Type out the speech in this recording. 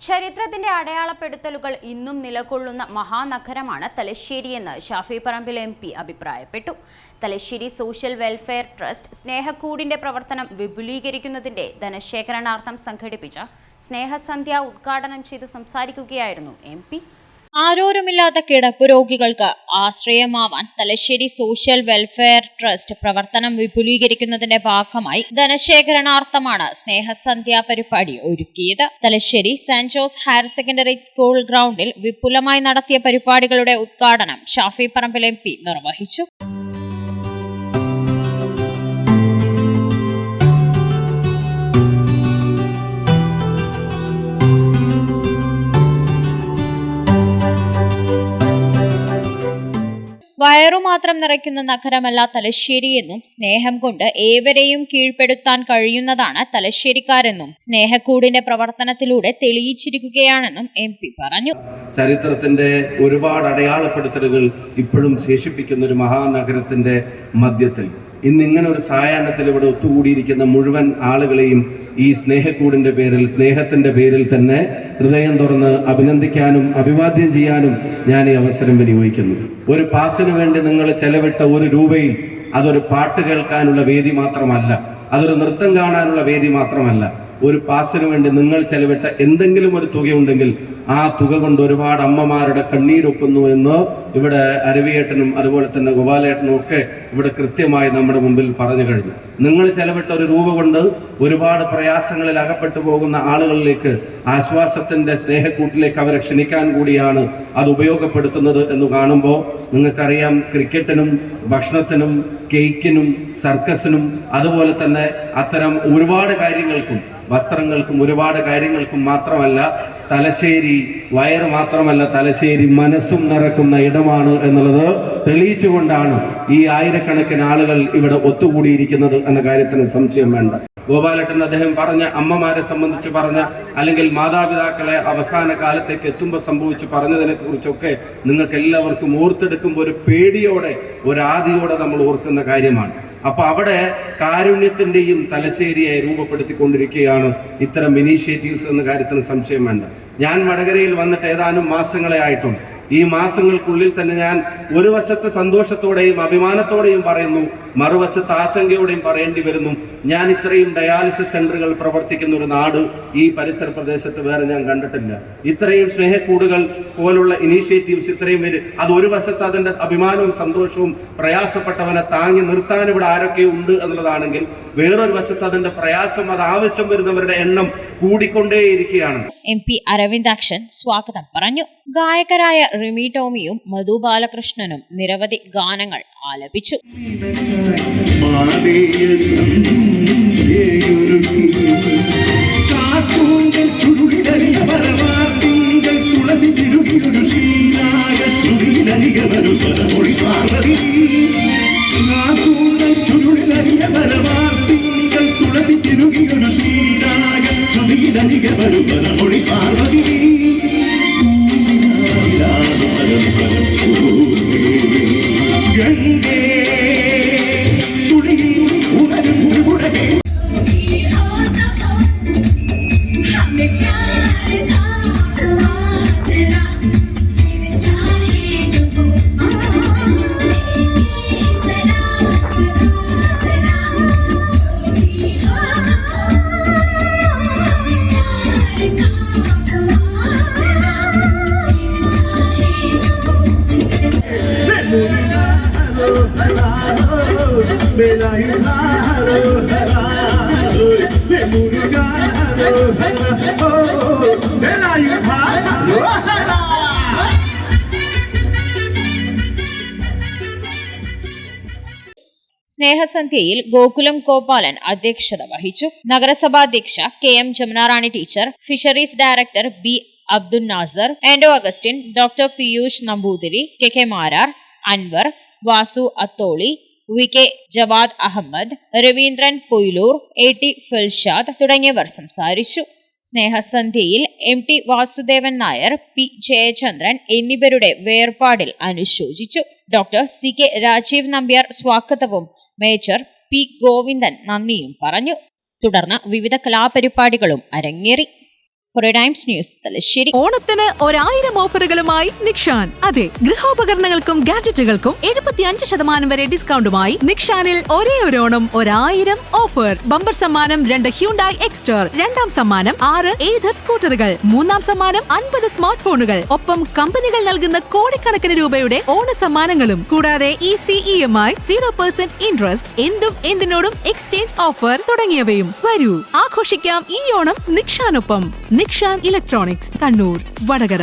ചരിത്രത്തിന്റെ അടയാളപ്പെടുത്തലുകൾ ഇന്നും നിലകൊള്ളുന്ന മഹാനഗരമാണ് തലശ്ശേരിയെന്ന് ഷാഫി പറമ്പിൽ MP അഭിപ്രായപ്പെട്ടു. തലശ്ശേരി സോഷ്യൽ വെൽഫെയർ ട്രസ്റ്റ് സ്നേഹക്കൂടിന്റെ പ്രവർത്തനം വിപുലീകരിക്കുന്നതിന്റെ ധനശേഖരണാർത്ഥം സംഘടിപ്പിച്ച സ്നേഹസന്ധ്യ ഉദ്ഘാടനം ചെയ്തു സംസാരിക്കുകയായിരുന്നു MP. ആരോരുമില്ലാത്ത കിടപ്പ് രോഗികൾക്ക് ആശ്രയമാവാൻ തലശ്ശേരി സോഷ്യൽ വെൽഫെയർ ട്രസ്റ്റ് പ്രവർത്തനം വിപുലീകരിക്കുന്നതിന്റെ ഭാഗമായി ധനശേഖരണാർത്ഥമാണ് സ്നേഹസന്ധ്യ പരിപാടി ഒരുക്കിയത്. Thalassery saint Jose higher secondary school ഗ്രൗണ്ടിൽ വിപുലമായി നടത്തിയ പരിപാടികളുടെ ഉദ്ഘാടനം ഷാഫി പറമ്പിൽ MP നിർവഹിച്ചു. വയറുമാത്രം നിറയ്ക്കുന്ന നഗരമല്ല തലശ്ശേരി എന്നും സ്നേഹം കൊണ്ട് ഏവരെയും കീഴ്പ്പെടുത്താൻ കഴിയുന്നതാണ് തലശ്ശേരിക്കാരെന്നും സ്നേഹക്കൂടിന്റെ പ്രവർത്തനത്തിലൂടെ തെളിയിച്ചിരിക്കുകയാണെന്നും MP പറഞ്ഞു. ചരിത്രത്തിന്റെ ഒരുപാട് അടയാളപ്പെടുത്തലുകൾ ഇപ്പോഴും ശേഷിപ്പിക്കുന്ന ഒരു മഹാനഗരത്തിന്റെ മധ്യത്തിൽ ഇന്നിങ്ങനെ ഒരു സായാഹ്നത്തിൽ ഇവിടെ ഒത്തുകൂടിയിരിക്കുന്ന മുഴുവൻ ആളുകളെയും ഈ സ്നേഹക്കൂടിന്റെ പേരിൽ, സ്നേഹത്തിന്റെ പേരിൽ തന്നെ ഹൃദയം തുറന്ന് അഭിനന്ദിക്കാനും അഭിവാദ്യം ചെയ്യാനും ഞാൻ ഈ അവസരം വിനിയോഗിക്കുന്നു. ഒരു പാസിന് വേണ്ടി നിങ്ങൾ ചെലവിട്ട ₹1 അതൊരു പാട്ട് കേൾക്കാനുള്ള വേദി മാത്രമല്ല, അതൊരു നൃത്തം കാണാനുള്ള വേദി മാത്രമല്ല. ഒരു പാസിന് വേണ്ടി നിങ്ങൾ ചെലവിട്ട എന്തെങ്കിലും ഒരു തുകയുണ്ടെങ്കിൽ ആ തുക കൊണ്ട് ഒരുപാട് അമ്മമാരുടെ കണ്ണീരൊപ്പുന്നു എന്ന് ഇവിടെ അരവിയേട്ടനും അതുപോലെ തന്നെ ഗോപാലേട്ടനും ഒക്കെ ഇവിടെ കൃത്യമായി നമ്മുടെ മുമ്പിൽ പറഞ്ഞു കഴിഞ്ഞു. നിങ്ങൾ ചെലവിട്ട ₹1 കൊണ്ട് ഒരുപാട് പ്രയാസങ്ങളിൽ അകപ്പെട്ടു പോകുന്ന ആളുകളിലേക്ക് ആശ്വാസത്തിന്റെ സ്നേഹക്കൂട്ടിലേക്ക് അവരെ ക്ഷണിക്കാൻ കൂടിയാണ് അത് ഉപയോഗപ്പെടുത്തുന്നത് എന്ന് കാണുമ്പോൾ നിങ്ങൾക്കറിയാം, ക്രിക്കറ്റിനും ഭക്ഷണത്തിനും കേക്കിനും സർക്കസിനും അതുപോലെ തന്നെ അത്തരം ഒരുപാട് കാര്യങ്ങൾക്കും വസ്ത്രങ്ങൾക്കും ഒരുപാട് കാര്യങ്ങൾക്കും മാത്രമല്ല തലശ്ശേരി വയറ് മാത്രമല്ല, തലശ്ശേരി മനസ്സും നിറക്കുന്ന ഇടമാണ് എന്നുള്ളത് തെളിയിച്ചുകൊണ്ടാണ് ഈ ആയിരക്കണക്കിന് ആളുകൾ ഇവിടെ ഒത്തുകൂടിയിരിക്കുന്നത് എന്ന കാര്യത്തിന് സംശയം വേണ്ട. ഗോപാലേട്ടൻ അദ്ദേഹം പറഞ്ഞ അമ്മമാരെ സംബന്ധിച്ച് പറഞ്ഞ, അല്ലെങ്കിൽ മാതാപിതാക്കളെ അവസാന കാലത്തേക്ക് എത്തുമ്പോൾ സംഭവിച്ച് പറഞ്ഞതിനെ കുറിച്ചൊക്കെ നിങ്ങൾക്ക് എല്ലാവർക്കും ഓർത്തെടുക്കുമ്പോൾ ഒരു പേടിയോടെ, ഒരാദിയോടെ നമ്മൾ ഓർക്കുന്ന കാര്യമാണ്. അപ്പൊ അവിടെ കാരുണ്യത്തിന്റെയും തലശ്ശേരിയെ രൂപപ്പെടുത്തിക്കൊണ്ടിരിക്കുകയാണ് ഇത്തരം ഇനീഷ്യേറ്റീവ്സ് എന്ന കാര്യത്തിന് സംശയം വേണ്ട. ഞാൻ വടകരയിൽ വന്നിട്ട് ഏതാനും മാസങ്ങളെ ആയിട്ടുണ്ട്. ഈ മാസങ്ങൾക്കുള്ളിൽ തന്നെ ഞാൻ ഒരു വശത്ത് സന്തോഷത്തോടെയും അഭിമാനത്തോടെയും പറയുന്നു, മറുവശത്ത് ആശങ്കയോടെയും പറയേണ്ടി വരുന്നു. ഞാൻ ഇത്രയും ഡയാലിസിസ് സെന്ററുകൾ പ്രവർത്തിക്കുന്ന ഒരു നാട് ഈ പരിസര പ്രദേശത്ത് വേറെ ഞാൻ കണ്ടിട്ടില്ല. ഇത്രയും സ്നേഹക്കൂടുകൾ പോലുള്ള ഇനീഷ്യേറ്റീവ്സ് ഇത്രയും പേര്, അത് ഒരു വശത്ത് അതിന്റെ അഭിമാനവും സന്തോഷവും പ്രയാസപ്പെട്ടവനെ താങ്ങി നിർത്താൻ ഇവിടെ ആരൊക്കെ ഉണ്ട് എന്നുള്ളതാണെങ്കിൽ, വേറൊരു വശത്ത് അതിന്റെ പ്രയാസം, അത് ആവശ്യം വരുന്നവരുടെ എണ്ണം കൂടിക്കൊണ്ടേയിരിക്കുകയാണ്. MP അരവിന്ദാക്ഷൻ സ്വാഗതം പറഞ്ഞു. ഗായകരായ റിമി ടോമിയും മധു ബാലകൃഷ്ണനും നിരവധി ഗാനങ്ങൾ ആലപിച്ചു. സ്നേഹസന്ധ്യയിൽ ഗോകുലം ഗോപാലൻ അധ്യക്ഷത വഹിച്ചു. നഗരസഭാധ്യക്ഷ KM Jamunarani teacher, fisheries director B Abdul Nasser, Ando Augustine, doctor Piyush Namboothiri, KK Marar, Anwar, Vasu Atholi, VK Jawad Ahammed, Raveendran Poyilur, AT Filshad തുടങ്ങിയവർ സംസാരിച്ചു. സ്നേഹസന്ധ്യയിൽ MT വാസുദേവൻ നായർ, P ജയചന്ദ്രൻ എന്നിവരുടെ വേർപാടിൽ അനുശോചിച്ചു. ഡോക്ടർ CK രാജീവ് നമ്പ്യാർ സ്വാഗതവും മേജർ P ഗോവിന്ദൻ നന്ദിയും പറഞ്ഞു. തുടർന്ന് വിവിധ കലാപരിപാടികളും അരങ്ങേറി. Four times news Thalassery. ഓണത്തിന് 1000 ഓഫറുകളുമായി നിക്ഷാൻ. അതെ, ഗൃഹോപകരണങ്ങൾക്കും ഗാഡ്ജറ്റുകൾക്കും 75% വരെ ഡിസ്കൗണ്ടുമായി നിക്ഷാനിൽ ഒരേ ഒരു ഓണം 1000 ഓഫർ. ബമ്പർ സമ്മാനം 2 ഹ്യുണ്ടായി എക്സ്റ്റർ, രണ്ടാം സമ്മാനം 6 ഏതർ സ്കൂട്ടറുകൾ, മൂന്നാം സമ്മാനം 50 സ്മാർട്ട് ഫോണുകൾ, ഒപ്പം കമ്പനികൾ നൽകുന്ന കോടിക്കണക്കിന് രൂപയുടെ ഓണ സമ്മാനങ്ങളും. കൂടാതെ ഈസി EMI, 0% ഇൻട്രസ്റ്റ്, എന്തും എന്തിനോടും എക്സ്ചേഞ്ച് ഓഫർ തുടങ്ങിയവയും. വരൂ ആഘോഷിക്കാം ഈ ഓണം നിക്ഷാനൊപ്പം. നിക്ഷാൻ ഇലക്ട്രോണിക്സ്, കണ്ണൂർ, വടകര.